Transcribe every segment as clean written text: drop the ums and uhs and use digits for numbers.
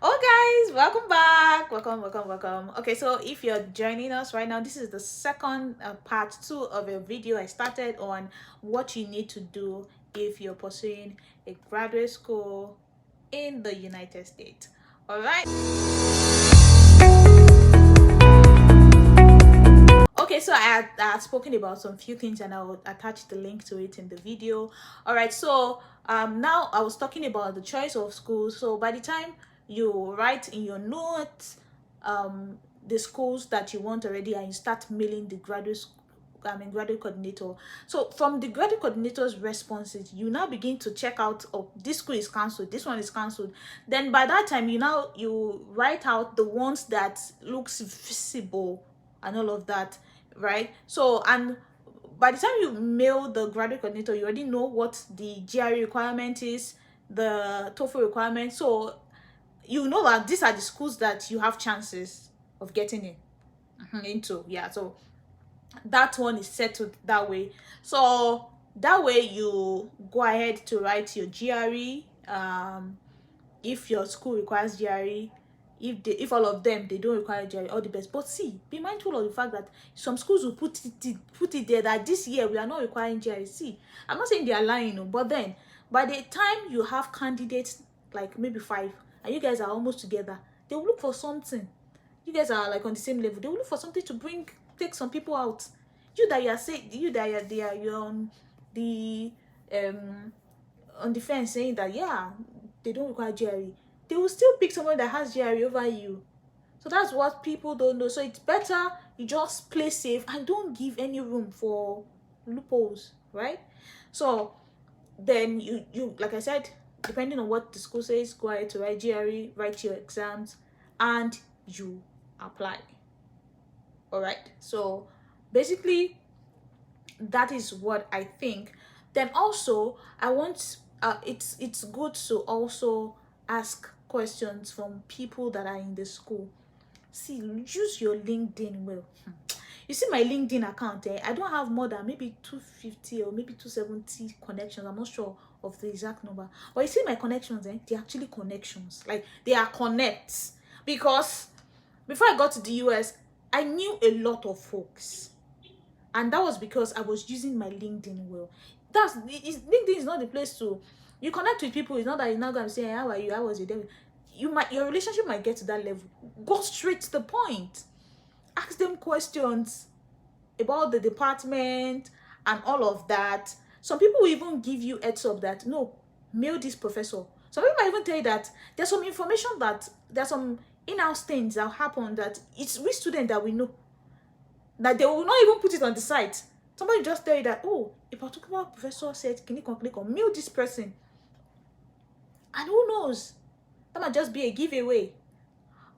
Oh, guys, welcome back. Welcome. Okay, so if you're joining us right now, this is the second part two of a video I started on what you need to do if you're pursuing a graduate school in the United States. All right. Okay, so I had spoken about some few things and I will attach the link to it in the video. All right, so now I was talking about the choice of schools. So by the time you write in your notes the schools that you want already and you start mailing the graduate coordinator. So from the graduate coordinator's responses, you now begin to check out, oh, this school is cancelled, this one is cancelled. Then by that time you write out the ones that looks visible and all of that, right? So, and by the time you mail the graduate coordinator, you already know what the GRE requirement is, the TOEFL requirement. So you know that these are the schools that you have chances of getting into. Yeah, so that one is settled that way. So that way you go ahead to write your GRE. If your school requires GRE, if all of them they don't require GRE, all the best. But see, be mindful of the fact that some schools will put it there that this year we are not requiring GRE. See, I'm not saying they are lying, no, but then by the time you have candidates like maybe five and you guys are almost together, they will look for something. You guys are like on the same level. They will look for something to take some people out. You're the um on the fence saying that, yeah, they don't require GRE. They will still pick someone that has GRE over you. So that's what people don't know. So it's better you just play safe and don't give any room for loopholes, right? So then you like I said, depending on what the school says, go ahead to write GRE, write your exams, and you apply. All right. So basically, that is what I think. Then also I want it's good to also ask questions from people that are in the school. See, use your LinkedIn well. You see my LinkedIn account, I don't have more than maybe 250 or maybe 270 connections. I'm not sure of the exact number, but you see my connections, they're actually connections, like they are connects. Because before I got to the US, I knew a lot of folks, and that was because I was using my LinkedIn well. LinkedIn is not the place to you connect with people. It's not that you're not gonna say, "Hey, how are you? How was your day?" Your relationship might get to that level. Go straight to the point. Ask them questions about the department and all of that. Some people will even give you heads up that, no, mail this professor. Some people might even tell you that there's some in-house things that happen that it's we students that we know, that they will not even put it on the site. Somebody just tell you that, oh, a particular professor said, can you click on mail this person? And who knows? That might just be a giveaway.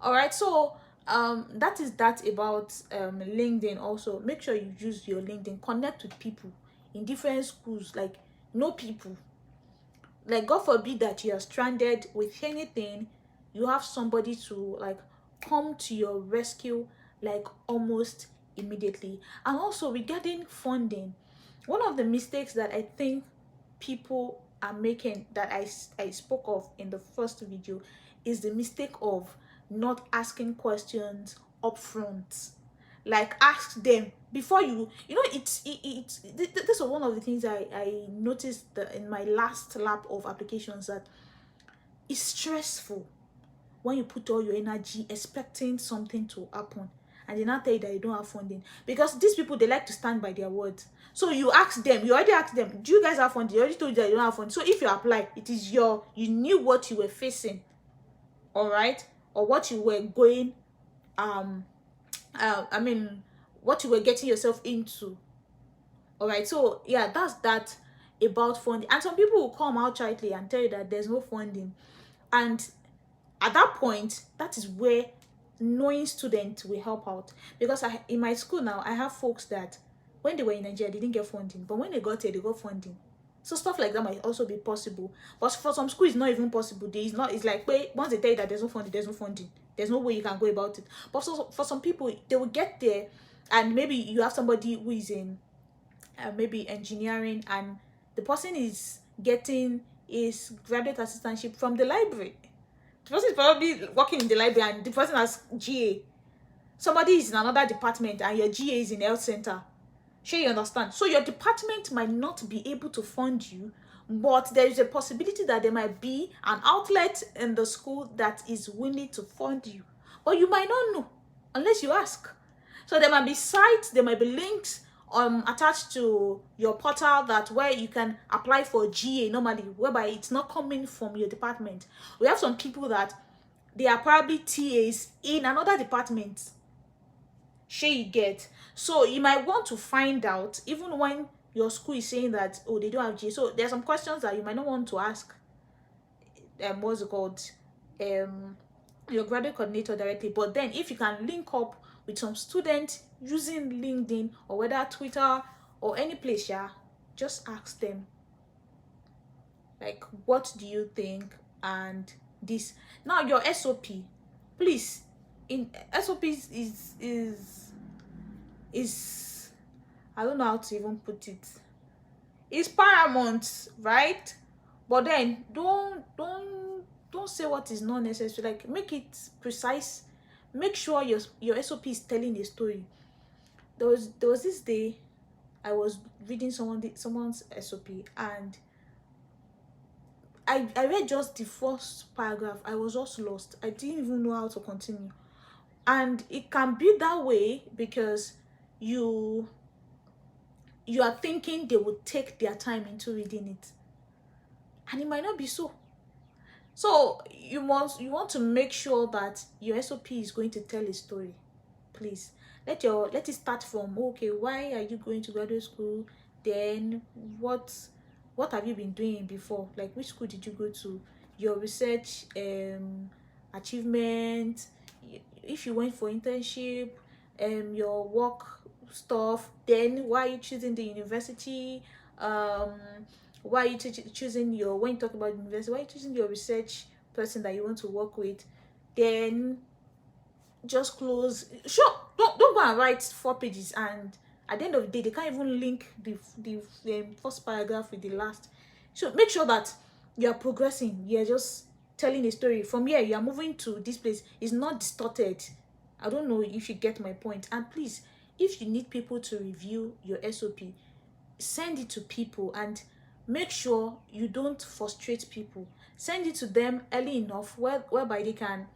All right, so that is that about LinkedIn. Also, make sure you use your LinkedIn, connect with people in different schools, like know people. Like, God forbid that you are stranded with anything, you have somebody to like come to your rescue like almost immediately. And also regarding funding, one of the mistakes that I think people are making, that I spoke of in the first video, is the mistake of not asking questions upfront. Like, ask them before this was one of the things I noticed in my last lap of applications, that it's stressful when you put all your energy expecting something to happen and they now tell you that you don't have funding. Because these people, they like to stand by their words. So you already asked them, do you guys have funding? They already told you that you don't have funding. So if you apply, you knew what you were facing, all right, or what you were going um I mean, what you were getting yourself into. All right, so yeah, that's that about funding. And some people will come outrightly and tell you that there's no funding, and at that point, that is where knowing students will help out. Because in my school now, I have folks that when they were in Nigeria, they didn't get funding, but when they got here, they got funding. So stuff like that might also be possible. But for some schools, it's not even possible. It's like, wait, once they tell you that there's no funding, there's no funding. There's no way you can go about it. But so for some people, they will get there, and maybe you have somebody who is in maybe engineering, and the person is getting his graduate assistantship from the library. The person is probably working in the library and the person has GA. Somebody is in another department and your GA is in health center. Sure, you understand? So your department might not be able to fund you, but there is a possibility that there might be an outlet in the school that is willing to fund you. But you might not know unless you ask. So there might be sites, there might be links attached to your portal that where you can apply for GA normally, whereby it's not coming from your department. We have some people that they are probably TAs in another department. Sure, you get. So you might want to find out even when your school is saying that, oh, they don't have GA. So there are some questions that you might not want to ask what's it called, your graduate coordinator directly. But then if you can link up with some students using LinkedIn or whether Twitter or any place, yeah, just ask them, like, what do you think? And this now your SOP, please. In SOP is I don't know how to even put it. It's paramount, right? But then don't say what is not necessary. Like, make it precise. Make sure your SOP is telling a story. There was this day I was reading someone's SOP, and I read just the first paragraph. I was just lost. I didn't even know how to continue. And it can be that way because you are thinking they would take their time into reading it, and it might not be so. So you want to make sure that your SOP is going to tell a story. Please let it start from, okay, why are you going to graduate school? Then what have you been doing before? Like, which school did you go to? Your research achievement, if you went for internship, your work stuff. Then why are you choosing the university? Why are you choosing your, when you talk about university, why are you choosing your research person that you want to work with? Then just close. Sure, don't go and write 4 pages, and at the end of the day they can't even link the first paragraph with the last. So make sure that you're progressing. You're just telling a story. From here you are moving to this place. It's not distorted. I don't know if you get my point. And please, if you need people to review your SOP, send it to people, and make sure you don't frustrate people. Send it to them early enough whereby they can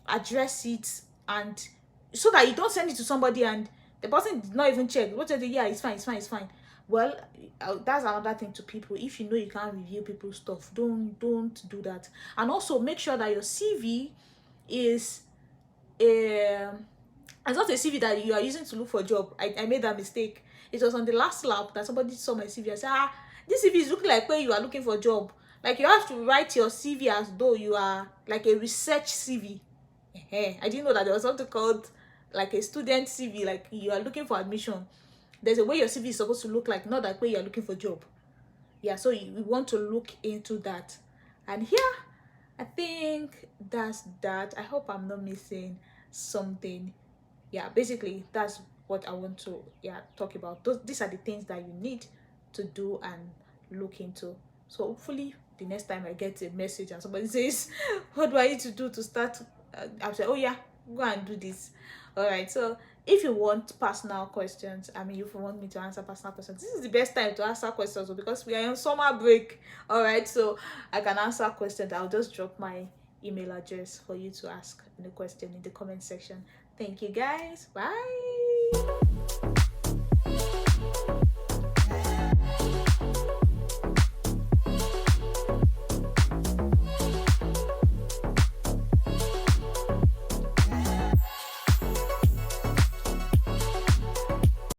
address it, and so that you don't send it to somebody and the person did not even check. What they, yeah, it's fine. Well, that's another thing to people. If you know you can't review people's stuff, don't do that. And also make sure that your CV is it's not a CV that you are using to look for a job. I made that mistake. It was on the last lap that somebody saw my CV and said, this CV is looking like where you are looking for a job. Like, you have to write your CV as though you are like a research CV. I didn't know that there was something called like a student CV, like you are looking for admission. There's a way your CV is supposed to look like, not that way you're looking for a job. Yeah, so we want to look into that. And here, I think that's that. I hope I'm not missing something. Yeah, basically that's what I want to talk about. These are the things that you need to do and look into. So hopefully the next time I get a message and somebody says, what do I need to do to start, I'll say, oh yeah, go and do this. All right, so if you want personal questions, if you want me to answer personal questions, this is the best time to answer questions because we are on summer break. All right, so I can answer questions. I'll just drop my email address for you to ask the question in the comment section. Thank you guys. Bye.